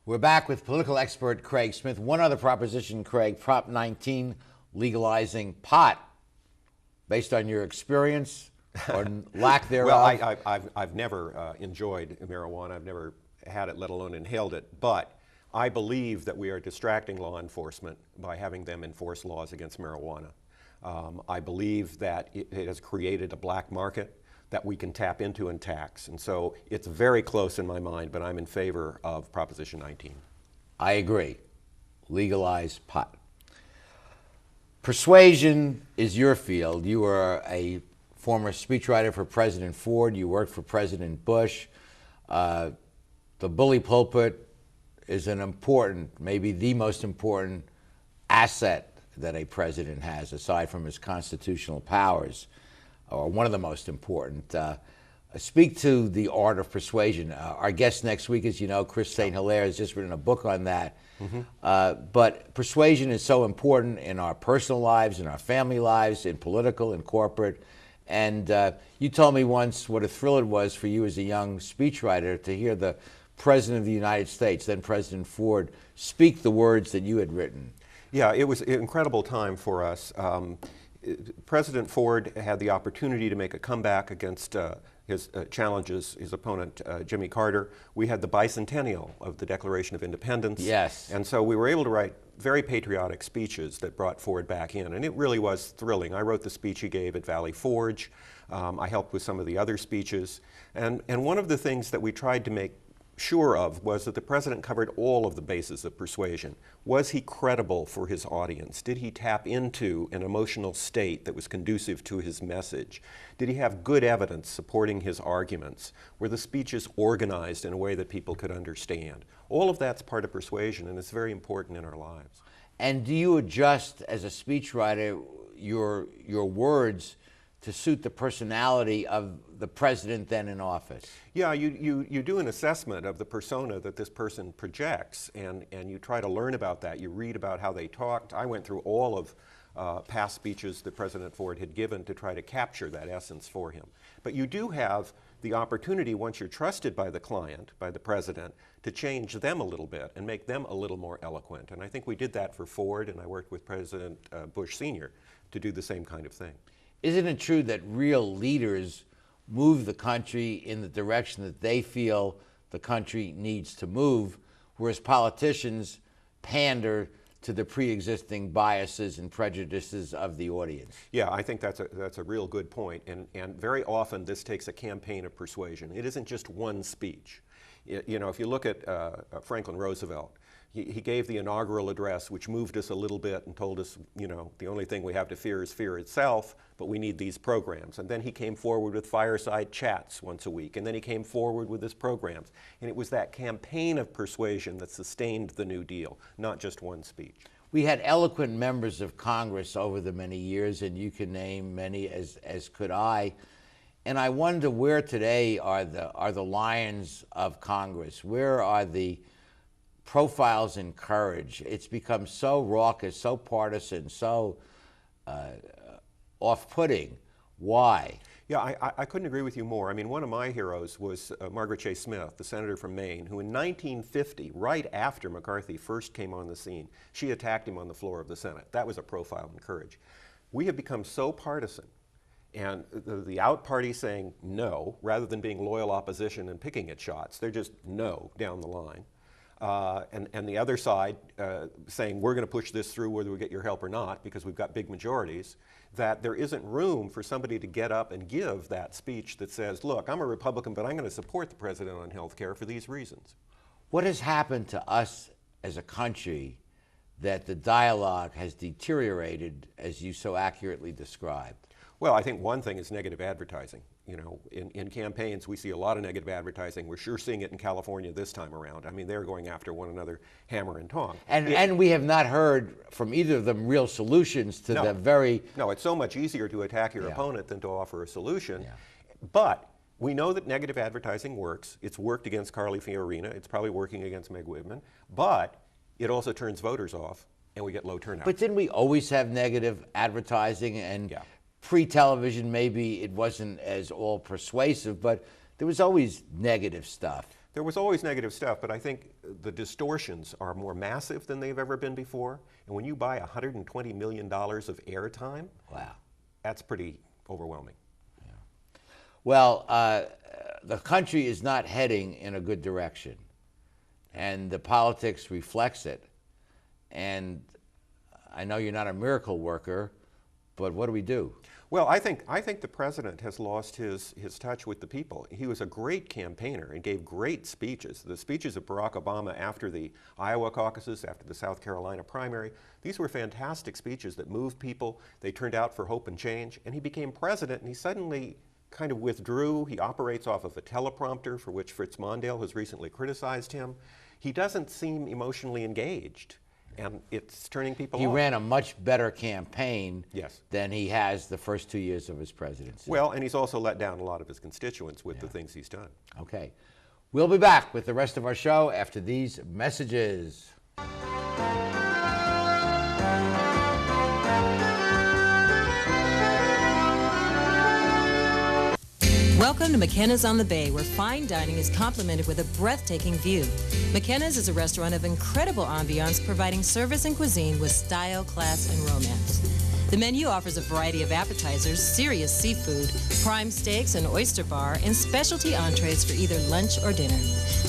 We're back with political expert Craig Smith. One other proposition, Craig, Prop 19, legalizing pot, based on your experience or lack thereof. Well, I've never enjoyed marijuana. I've never had it, let alone inhaled it. But I believe that we are distracting law enforcement by having them enforce laws against marijuana. I believe that it has created a black market that we can tap into and tax. And so it's very close in my mind, but I'm in favor of Proposition 19. I agree. Legalize pot. Persuasion is your field. You are a former speechwriter for President Ford. You worked for President Bush. The bully pulpit is an important, maybe the most important asset that a president has, aside from his constitutional powers, or one of the most important. Speak to the art of persuasion. Our guest next week, as you know, Chris St. Hilaire, has just written a book on that. But persuasion is so important in our personal lives, in our family lives, in political and corporate. And you told me once what a thrill it was for you as a young speechwriter to hear the President of the United States, then President Ford, speak the words that you had written. Yeah, it was an incredible time for us. President Ford had the opportunity to make a comeback against his opponent, Jimmy Carter. We had the bicentennial of the Declaration of Independence. Yes. And so we were able to write very patriotic speeches that brought Ford back in, and it really was thrilling. I wrote the speech he gave at Valley Forge. I helped with some of the other speeches. And one of the things that we tried to make sure of was that the president covered all of the bases of persuasion. Was he credible for his audience? Did he tap into an emotional state that was conducive to his message? Did he have good evidence supporting his arguments? Were the speeches organized in a way that people could understand? All of that's part of persuasion, and it's very important in our lives. And do you adjust, as a speechwriter, your words to suit the personality of the president then in office? Yeah, you do an assessment of the persona that this person projects, and you try to learn about that. You read about how they talked. I went through all of past speeches that President Ford had given to try to capture that essence for him. But you do have the opportunity, once you're trusted by the client, by the president, to change them a little bit and make them a little more eloquent. And I think we did that for Ford, and I worked with President Bush Sr. to do the same kind of thing. Isn't it true that real leaders move the country in the direction that they feel the country needs to move, whereas politicians pander to the pre-existing biases and prejudices of the audience? Yeah, I think that's a real good point. And very often this takes a campaign of persuasion. It isn't just one speech. You know, if you look at Franklin Roosevelt, he gave the inaugural address, which moved us a little bit and told us, you know, the only thing we have to fear is fear itself, but we need these programs. And then he came forward with fireside chats once a week, and then he came forward with his programs. And it was that campaign of persuasion that sustained the New Deal, not just one speech. We had eloquent members of Congress over the many years, and you can name many as could I. And I wonder where today are the lions of Congress? Where are the profiles in courage? It's become so raucous, so partisan, so off-putting. Why? Yeah, I couldn't agree with you more. I mean, one of my heroes was Margaret Chase Smith, the senator from Maine, who in 1950, right after McCarthy first came on the scene, she attacked him on the floor of the Senate. That was a profile in courage. We have become so partisan, and the out party saying no, rather than being loyal opposition and picking at shots, they're just no down the line. And the other side saying we're going to push this through whether we get your help or not because we've got big majorities, that there isn't room for somebody to get up and give that speech that says, look, I'm a Republican, but I'm going to support the president on health care for these reasons. What has happened to us as a country that the dialogue has deteriorated, as you so accurately described? Well, I think one thing is negative advertising. You know, in campaigns, we see a lot of negative advertising. We're sure seeing it in California this time around. I mean, they're going after one another hammer and tong. And we have not heard from either of them real solutions to the very... No, it's so much easier to attack your opponent than to offer a solution. Yeah. But we know that negative advertising works. It's worked against Carly Fiorina. It's probably working against Meg Whitman. But it also turns voters off, and we get low turnout. But didn't we always have negative advertising? And pre-television, maybe it wasn't as all persuasive, but there was always negative stuff. There was always negative stuff, but I think the distortions are more massive than they've ever been before. And when you buy $120 million of airtime, Wow. that's pretty overwhelming. Well, the country is not heading in a good direction, and the politics reflects it. And I know you're not a miracle worker, but what do we do? Well, I think the president has lost his touch with the people. He was a great campaigner and gave great speeches. The speeches of Barack Obama after the Iowa caucuses, after the South Carolina primary, these were fantastic speeches that moved people. They turned out for hope and change. And he became president, and he suddenly kind of withdrew. He operates off of a teleprompter, for which Fritz Mondale has recently criticized him. He doesn't seem emotionally engaged, and it's turning people off. He ran a much better campaign Yes. than he has the first 2 years of his presidency. Well, and he's also let down a lot of his constituents with the things he's done. Okay. We'll be back with the rest of our show after these messages. Welcome to McKenna's on the Bay, where fine dining is complemented with a breathtaking view. McKenna's is a restaurant of incredible ambiance, providing service and cuisine with style, class, and romance. The menu offers a variety of appetizers, serious seafood, prime steaks, an oyster bar, and specialty entrees for either lunch or dinner.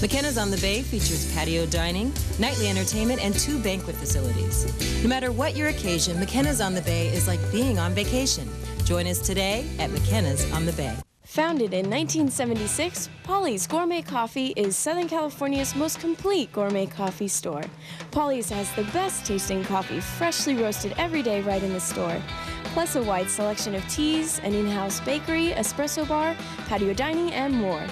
McKenna's on the Bay features patio dining, nightly entertainment, and 2 banquet facilities. No matter what your occasion, McKenna's on the Bay is like being on vacation. Join us today at McKenna's on the Bay. Founded in 1976, Polly's Gourmet Coffee is Southern California's most complete gourmet coffee store. Polly's has the best tasting coffee, freshly roasted every day right in the store, plus a wide selection of teas, an in-house bakery, espresso bar, patio dining, and more.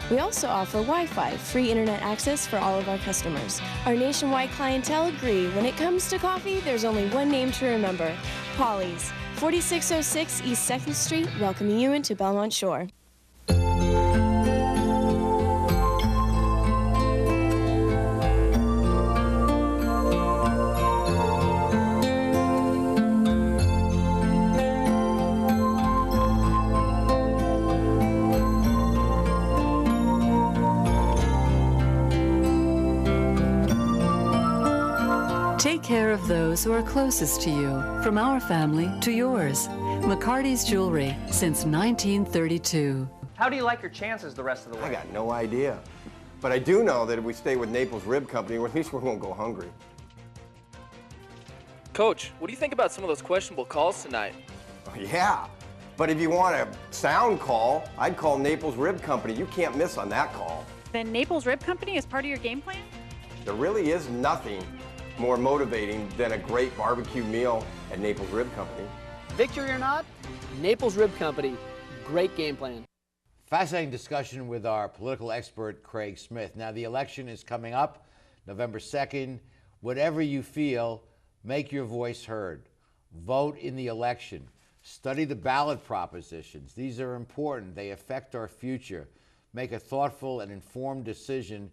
We also offer Wi-Fi, free internet access for all of our customers. Our nationwide clientele agree when it comes to coffee, there's only one name to remember, Polly's. 4606 East 2nd Street, welcoming you into Belmont Shore. Take care of those who are closest to you, from our family to yours. McCarty's Jewelry, since 1932. How do you like your chances the rest of the way? I got no idea. But I do know that if we stay with Naples Rib Company, at least we won't go hungry. Coach, what do you think about some of those questionable calls tonight? Yeah, but if you want a sound call, I'd call Naples Rib Company. You can't miss on that call. Then Naples Rib Company is part of your game plan? There really is nothing more motivating than a great barbecue meal at Naples Rib Company. Victory or not, Naples Rib Company, great game plan. Fascinating discussion with our political expert, Craig Smith. Now, the election is coming up, November 2nd. Whatever you feel, make your voice heard. Vote in the election. Study the ballot propositions. These are important. They affect our future. Make a thoughtful and informed decision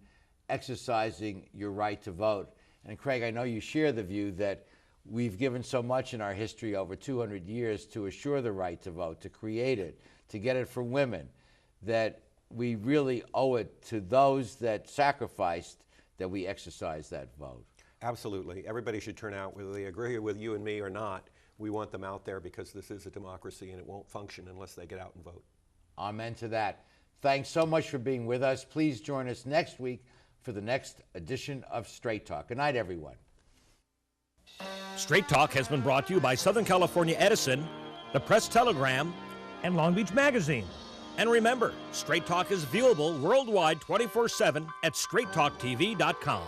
exercising your right to vote. And Craig, I know you share the view that we've given so much in our history over 200 years to assure the right to vote, to create it, to get it for women, that we really owe it to those that sacrificed that we exercise that vote. Absolutely. Everybody should turn out, whether they agree with you and me or not. We want them out there because this is a democracy and it won't function unless they get out and vote. Amen to that. Thanks so much for being with us. Please join us next week for the next edition of Straight Talk. Good night, everyone. Straight Talk has been brought to you by Southern California Edison, the Press Telegram, and Long Beach Magazine. And remember, Straight Talk is viewable worldwide 24/7 at straighttalktv.com.